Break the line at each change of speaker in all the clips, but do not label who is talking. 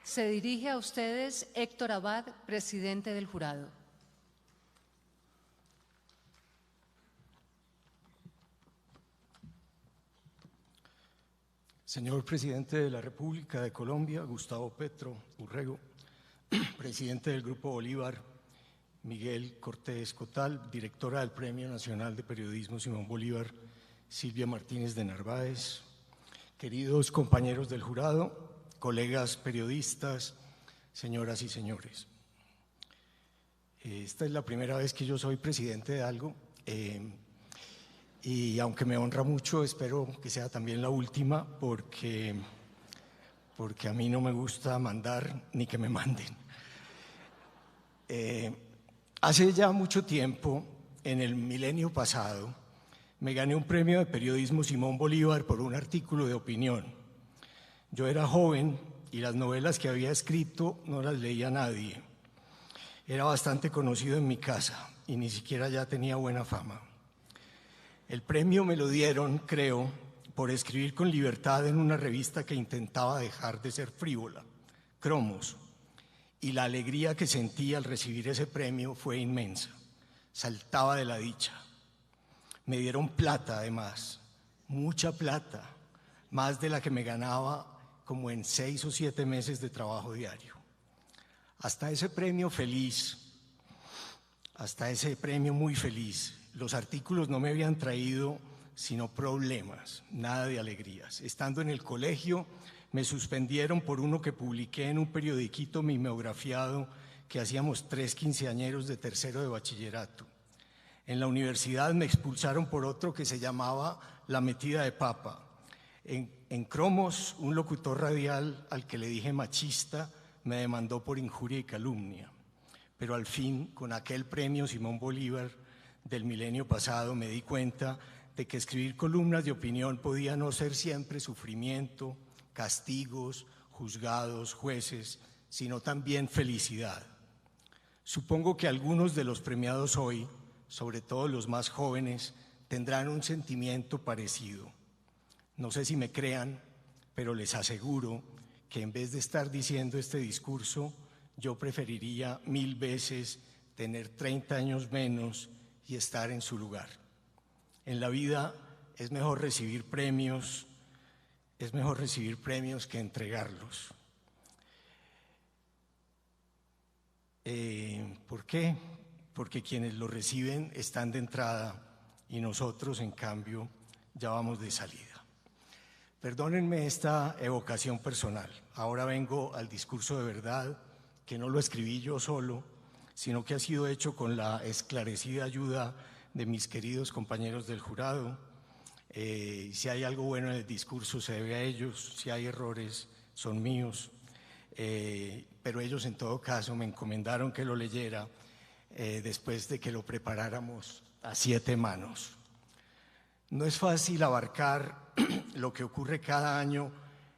Se dirige a ustedes Héctor Abad, presidente del jurado.
Señor Presidente de la República de Colombia, Gustavo Petro Urrego, Presidente del Grupo Bolívar, Miguel Cortés Cotal, Directora del Premio Nacional de Periodismo Simón Bolívar, Silvia Martínez de Narváez, queridos compañeros del jurado, colegas periodistas, señoras y señores. Esta es la primera vez que yo soy presidente de algo y aunque me honra mucho, espero que sea también la última porque a mí no me gusta mandar ni que me manden. Hace ya mucho tiempo, en el milenio pasado, me gané un premio de periodismo Simón Bolívar por un artículo de opinión. Yo era joven y las novelas que había escrito no las leía nadie. Era bastante conocido en mi casa y ni siquiera ya tenía buena fama. El premio me lo dieron, creo, por escribir con libertad en una revista que intentaba dejar de ser frívola, Cromos, y la alegría que sentí al recibir ese premio fue inmensa. Saltaba de la dicha. Me dieron plata, además, mucha plata, más de la que me ganaba como en 6 o 7 meses de trabajo diario. Hasta ese premio feliz, hasta ese premio muy feliz, los artículos no me habían traído sino problemas, nada de alegrías. Estando en el colegio, me suspendieron por uno que publiqué en un periodiquito mimeografiado que hacíamos 3 quinceañeros de tercero de bachillerato. En la universidad me expulsaron por otro que se llamaba La metida de papa. En Cromos, un locutor radial al que le dije machista me demandó por injuria y calumnia. Pero al fin, con aquel premio Simón Bolívar del milenio pasado, me di cuenta de que escribir columnas de opinión podía no ser siempre sufrimiento, castigos, juzgados, jueces, sino también felicidad. Supongo que algunos de los premiados hoy, sobre todo los más jóvenes, tendrán un sentimiento parecido. No sé si me crean, pero les aseguro que en vez de estar diciendo este discurso, yo preferiría 1000 veces tener 30 años menos y estar en su lugar. En la vida es mejor recibir premios que entregarlos. ¿Por qué? Porque quienes lo reciben están de entrada y nosotros, en cambio, ya vamos de salida. Perdónenme esta evocación personal. Ahora vengo al discurso de verdad, que no lo escribí yo solo, sino que ha sido hecho con la esclarecida ayuda de mis queridos compañeros del jurado. Si hay algo bueno en el discurso se debe a ellos, si hay errores son míos, pero ellos en todo caso me encomendaron que lo leyera después de que lo preparáramos a 7 manos. No es fácil abarcar lo que ocurre cada año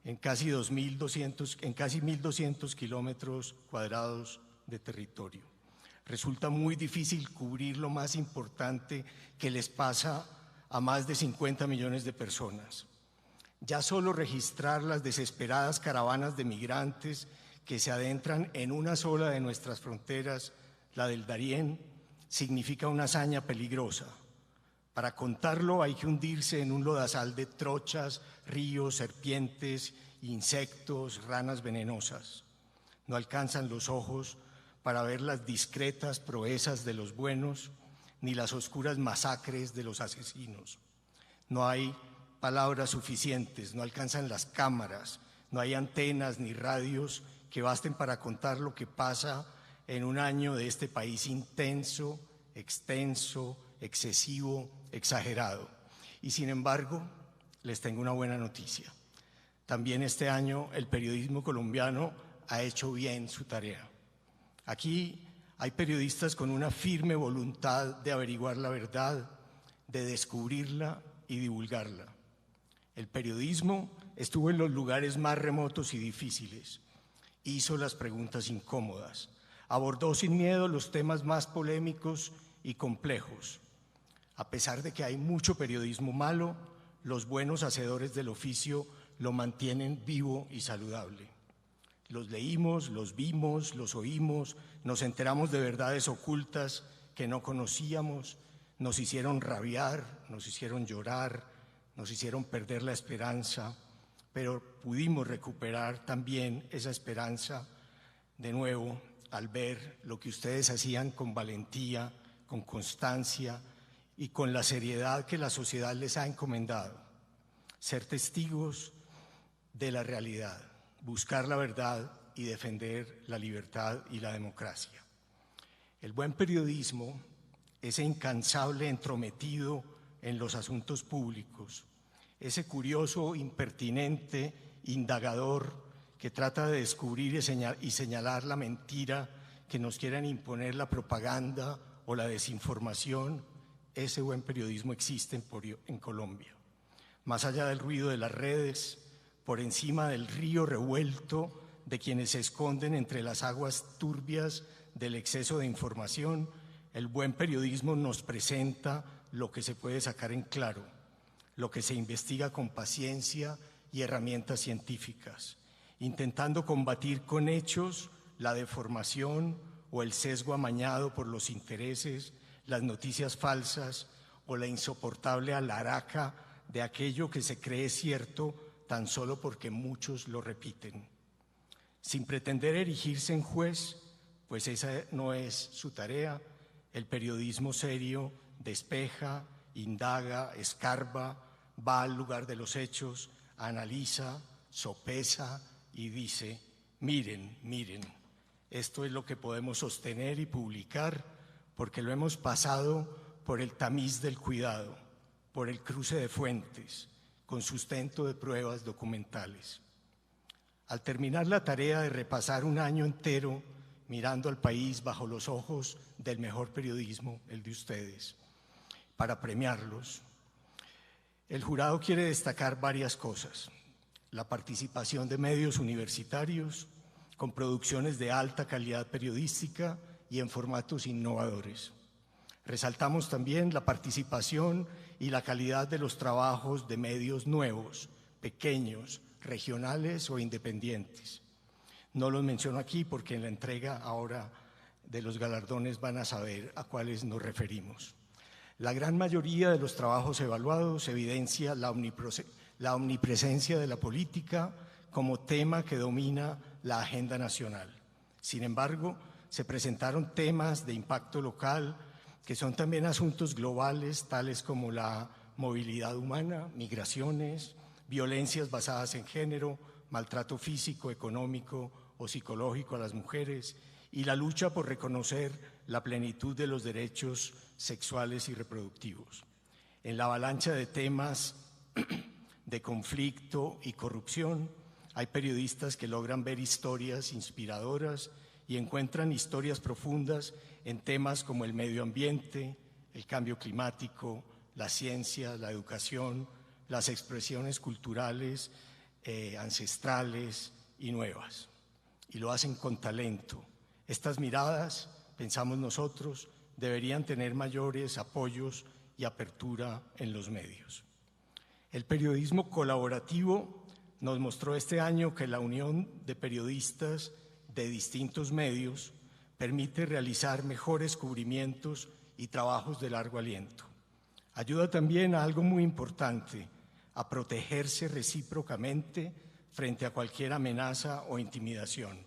en casi 1.200 kilómetros cuadrados de territorio. Resulta muy difícil cubrir lo más importante que les pasa a más de 50 millones de personas. Ya solo registrar las desesperadas caravanas de migrantes que se adentran en una sola de nuestras fronteras, la del Darién, significa una hazaña peligrosa. Para contarlo hay que hundirse en un lodazal de trochas, ríos, serpientes, insectos, ranas venenosas. No alcanzan los ojos para ver las discretas proezas de los buenos, ni las oscuras masacres de los asesinos. No hay palabras suficientes, no alcanzan las cámaras, no hay antenas ni radios que basten para contar lo que pasa en un año de este país intenso, extenso, excesivo, exagerado. Y sin embargo, les tengo una buena noticia. También este año el periodismo colombiano ha hecho bien su tarea. Aquí hay periodistas con una firme voluntad de averiguar la verdad, de descubrirla y divulgarla. El periodismo estuvo en los lugares más remotos y difíciles, hizo las preguntas incómodas, abordó sin miedo los temas más polémicos y complejos. A pesar de que hay mucho periodismo malo, los buenos hacedores del oficio lo mantienen vivo y saludable. Los leímos, los vimos, los oímos, nos enteramos de verdades ocultas que no conocíamos, nos hicieron rabiar, nos hicieron llorar, nos hicieron perder la esperanza, pero pudimos recuperar también esa esperanza de nuevo al ver lo que ustedes hacían con valentía, con constancia y con la seriedad que la sociedad les ha encomendado. Ser testigos de la realidad, buscar la verdad y defender la libertad y la democracia. El buen periodismo, ese incansable entrometido en los asuntos públicos, ese curioso, impertinente, indagador que trata de descubrir y señalar la mentira que nos quieran imponer la propaganda o la desinformación, ese buen periodismo existe en Colombia. Más allá del ruido de las redes, por encima del río revuelto de quienes se esconden entre las aguas turbias del exceso de información, el buen periodismo nos presenta lo que se puede sacar en claro, lo que se investiga con paciencia y herramientas científicas, intentando combatir con hechos la deformación o el sesgo amañado por los intereses, las noticias falsas o la insoportable alharaca de aquello que se cree cierto tan solo porque muchos lo repiten. Sin pretender erigirse en juez, pues esa no es su tarea, el periodismo serio despeja, indaga, escarba, va al lugar de los hechos, analiza, sopesa y dice: miren, miren, esto es lo que podemos sostener y publicar porque lo hemos pasado por el tamiz del cuidado, por el cruce de fuentes, con sustento de pruebas documentales. Al terminar la tarea de repasar un año entero mirando al país bajo los ojos del mejor periodismo, el de ustedes, para premiarlos, el jurado quiere destacar varias cosas: la participación de medios universitarios con producciones de alta calidad periodística y en formatos innovadores. Resaltamos también la participación y la calidad de los trabajos de medios nuevos, pequeños, regionales o independientes. No los menciono aquí porque en la entrega ahora de los galardones van a saber a cuáles nos referimos. La gran mayoría de los trabajos evaluados evidencia la omnipresencia de la política como tema que domina la agenda nacional. Sin embargo, se presentaron temas de impacto local que son también asuntos globales, tales como la movilidad humana, migraciones, violencias basadas en género, maltrato físico, económico o psicológico a las mujeres y la lucha por reconocer la plenitud de los derechos sexuales y reproductivos. En la avalancha de temas de conflicto y corrupción, hay periodistas que logran ver historias inspiradoras y encuentran historias profundas en temas como el medio ambiente, el cambio climático, la ciencia, la educación, las expresiones culturales, ancestrales y nuevas. Y lo hacen con talento. Estas miradas, pensamos nosotros, deberían tener mayores apoyos y apertura en los medios. El periodismo colaborativo nos mostró este año que la unión de periodistas de distintos medios permite realizar mejores cubrimientos y trabajos de largo aliento. Ayuda también a algo muy importante, a protegerse recíprocamente frente a cualquier amenaza o intimidación.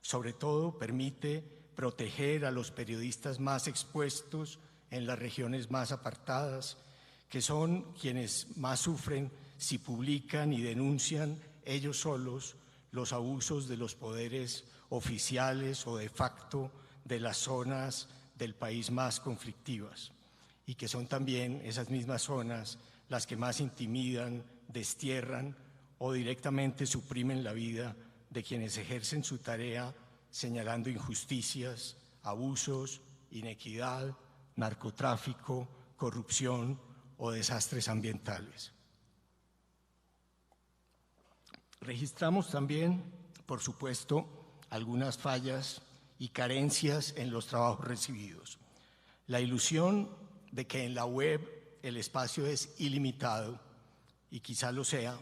Sobre todo, permite proteger a los periodistas más expuestos en las regiones más apartadas, que son quienes más sufren si publican y denuncian ellos solos los abusos de los poderes oficiales o de facto de las zonas del país más conflictivas, y que son también esas mismas zonas las que más intimidan, destierran o directamente suprimen la vida de quienes ejercen su tarea señalando injusticias, abusos, inequidad, narcotráfico, corrupción o desastres ambientales. Registramos también, por supuesto, algunas fallas y carencias en los trabajos recibidos. La ilusión de que en la web el espacio es ilimitado, y quizá lo sea,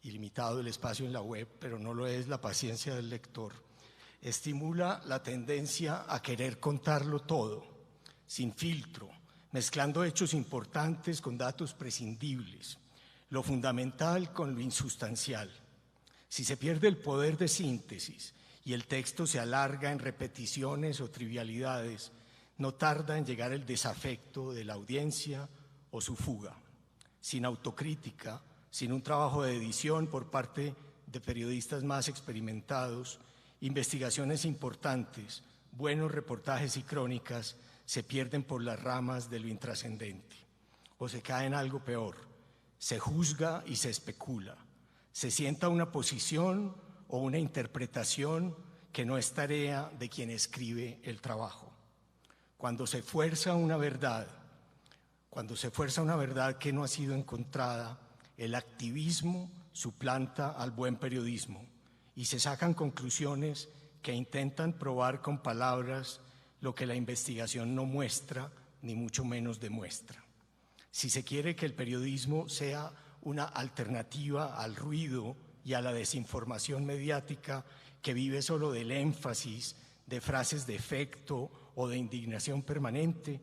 ilimitado el espacio en la web, pero no lo es la paciencia del lector, estimula la tendencia a querer contarlo todo, sin filtro, mezclando hechos importantes con datos prescindibles, lo fundamental con lo insustancial. Si se pierde el poder de síntesis y el texto se alarga en repeticiones o trivialidades, no tarda en llegar el desafecto de la audiencia o su fuga. Sin autocrítica, sin un trabajo de edición por parte de periodistas más experimentados, investigaciones importantes, buenos reportajes y crónicas se pierden por las ramas de lo intrascendente, o se cae en algo peor, se juzga y se especula, se sienta una posición o una interpretación que no es tarea de quien escribe el trabajo. Cuando se fuerza una verdad que no ha sido encontrada, el activismo suplanta al buen periodismo y se sacan conclusiones que intentan probar con palabras lo que la investigación no muestra, ni mucho menos demuestra. Si se quiere que el periodismo sea una alternativa al ruido y a la desinformación mediática que vive solo del énfasis, de frases de efecto o de indignación permanente,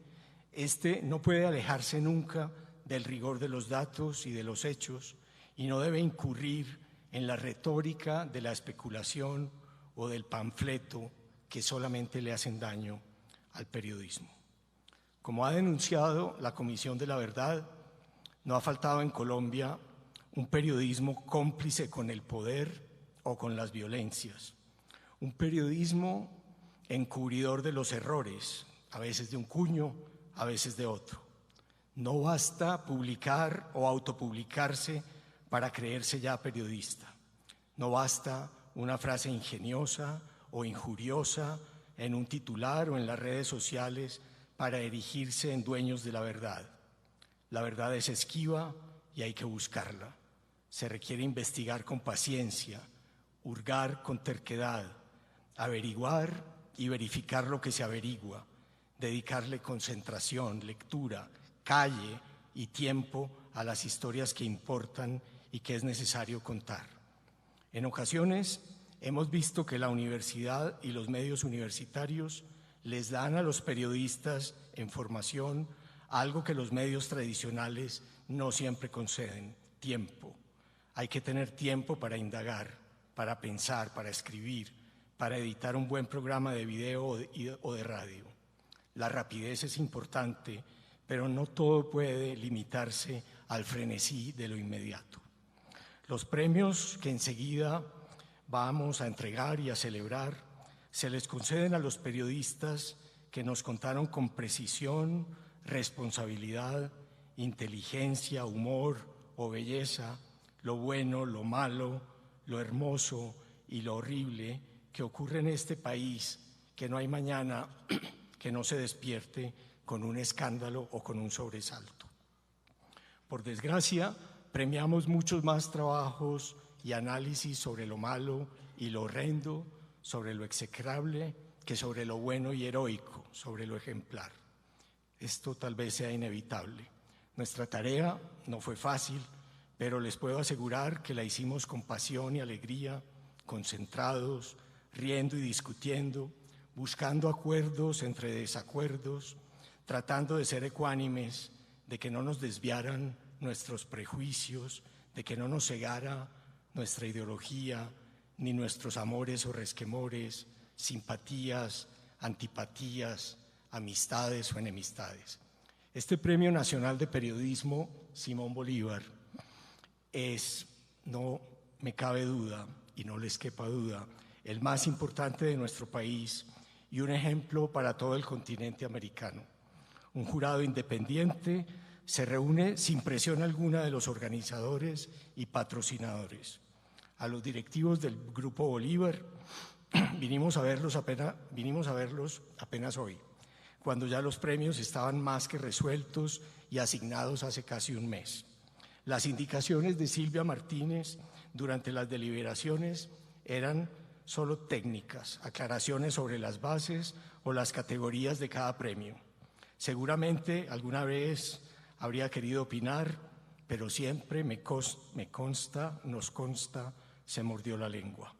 este no puede alejarse nunca del rigor de los datos y de los hechos y no debe incurrir en la retórica de la especulación o del panfleto que solamente le hacen daño al periodismo. Como ha denunciado la Comisión de la Verdad, no ha faltado en Colombia un periodismo cómplice con el poder o con las violencias, un periodismo encubridor de los errores, a veces de un cuño, a veces de otro. No basta publicar o autopublicarse para creerse ya periodista. No basta una frase ingeniosa o injuriosa en un titular o en las redes sociales para erigirse en dueños de la verdad. La verdad es esquiva y hay que buscarla. Se requiere investigar con paciencia, hurgar con terquedad, averiguar y verificar lo que se averigua, dedicarle concentración, lectura, calle y tiempo a las historias que importan y que es necesario contar. En ocasiones hemos visto que la universidad y los medios universitarios les dan a los periodistas en formación algo que los medios tradicionales no siempre conceden: tiempo. Hay que tener tiempo para indagar, para pensar, para escribir, para editar un buen programa de video o de radio. La rapidez es importante, pero no todo puede limitarse al frenesí de lo inmediato. Los premios que enseguida vamos a entregar y a celebrar se les conceden a los periodistas que nos contaron con precisión, responsabilidad, inteligencia, humor o belleza lo bueno, lo malo, lo hermoso y lo horrible que ocurre en este país, que no hay mañana que no se despierte con un escándalo o con un sobresalto. Por desgracia, premiamos muchos más trabajos y análisis sobre lo malo y lo horrendo, sobre lo execrable, que sobre lo bueno y heroico, sobre lo ejemplar. Esto tal vez sea inevitable. Nuestra tarea no fue fácil, pero les puedo asegurar que la hicimos con pasión y alegría, concentrados, riendo y discutiendo, buscando acuerdos entre desacuerdos, tratando de ser ecuánimes, de que no nos desviaran nuestros prejuicios, de que no nos cegara nuestra ideología, ni nuestros amores o resquemores, simpatías, antipatías, amistades o enemistades. Este Premio Nacional de Periodismo Simón Bolívar es, no me cabe duda y no les quepa duda, el más importante de nuestro país y un ejemplo para todo el continente americano. Un jurado independiente se reúne sin presión alguna de los organizadores y patrocinadores. A los directivos del Grupo Bolívar vinimos a verlos apenas hoy, cuando ya los premios estaban más que resueltos y asignados hace casi un mes. Las indicaciones de Silvia Martínez durante las deliberaciones eran solo técnicas, aclaraciones sobre las bases o las categorías de cada premio. Seguramente alguna vez habría querido opinar, pero siempre nos consta, se mordió la lengua.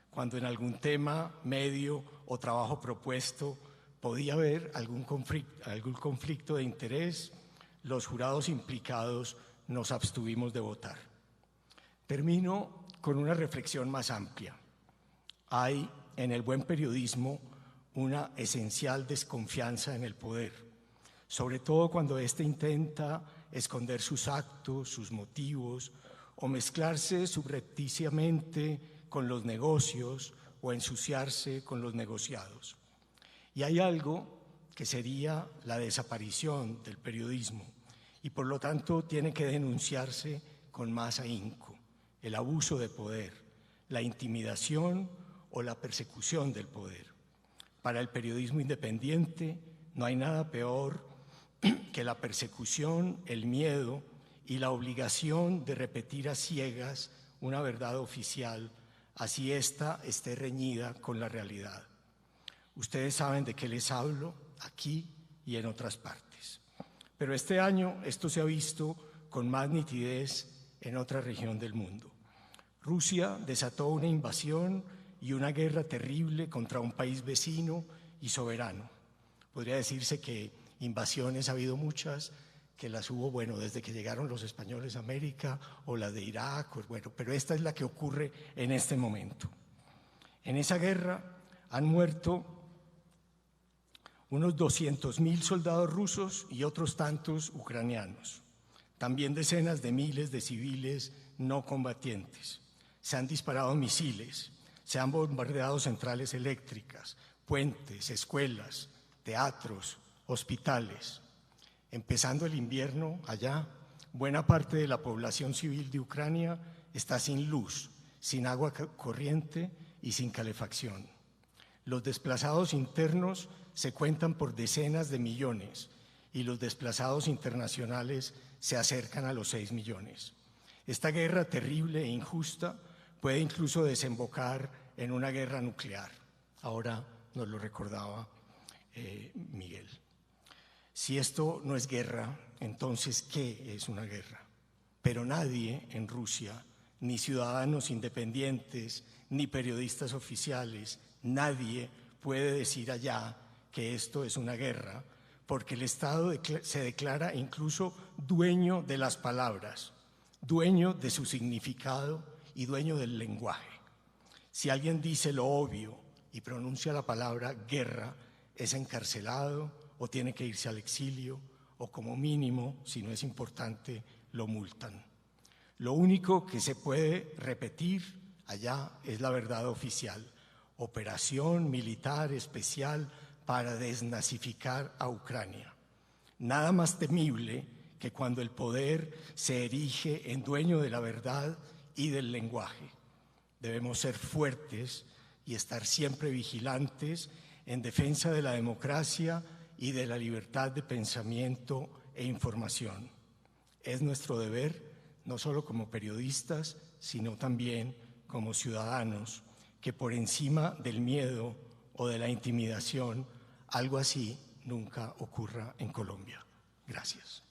Cuando en algún tema, medio o trabajo propuesto podía haber algún conflicto de interés, los jurados implicados nos abstuvimos de votar. Termino con una reflexión más amplia. Hay en el buen periodismo una esencial desconfianza en el poder, sobre todo cuando éste intenta esconder sus actos, sus motivos, o mezclarse subrepticiamente con los negocios o ensuciarse con los negociados. Y hay algo que sería la desaparición del periodismo y por lo tanto tiene que denunciarse con más ahínco: el abuso de poder, la intimidación o la persecución del poder. Para el periodismo independiente no hay nada peor que la persecución, el miedo y la obligación de repetir a ciegas una verdad oficial, así ésta esté reñida con la realidad. Ustedes saben de qué les hablo aquí y en otras partes. Pero este año esto se ha visto con más nitidez en otra región del mundo. Rusia desató una invasión y una guerra terrible contra un país vecino y soberano. Podría decirse que invasiones ha habido muchas, que las hubo, bueno, desde que llegaron los españoles a América, o la de Irak, pero esta es la que ocurre en este momento. En esa guerra han muerto unos 200.000 soldados rusos y otros tantos ucranianos. También decenas de miles de civiles no combatientes. Se han disparado misiles, se han bombardeado centrales eléctricas, puentes, escuelas, teatros, hospitales. Empezando el invierno allá, buena parte de la población civil de Ucrania está sin luz, sin agua corriente y sin calefacción. Los desplazados internos se cuentan por decenas de millones y los desplazados internacionales se acercan a los 6 millones. Esta guerra terrible e injusta puede incluso desembocar en una guerra nuclear. Ahora nos lo recordaba Miguel. Si esto no es guerra, entonces, ¿qué es una guerra? Pero nadie en Rusia, ni ciudadanos independientes, ni periodistas oficiales, nadie puede decir allá que esto es una guerra, porque el Estado se declara incluso dueño de las palabras, dueño de su significado y dueño del lenguaje. Si alguien dice lo obvio y pronuncia la palabra guerra, es encarcelado o tiene que irse al exilio, o como mínimo, si no es importante, lo multan. Lo único que se puede repetir allá es la verdad oficial: operación militar especial para desnazificar a Ucrania. Nada más temible que cuando el poder se erige en dueño de la verdad y del lenguaje. Debemos ser fuertes y estar siempre vigilantes en defensa de la democracia y de la libertad de pensamiento e información. Es nuestro deber, no solo como periodistas, sino también como ciudadanos, que por encima del miedo o de la intimidación, algo así nunca ocurra en Colombia. Gracias.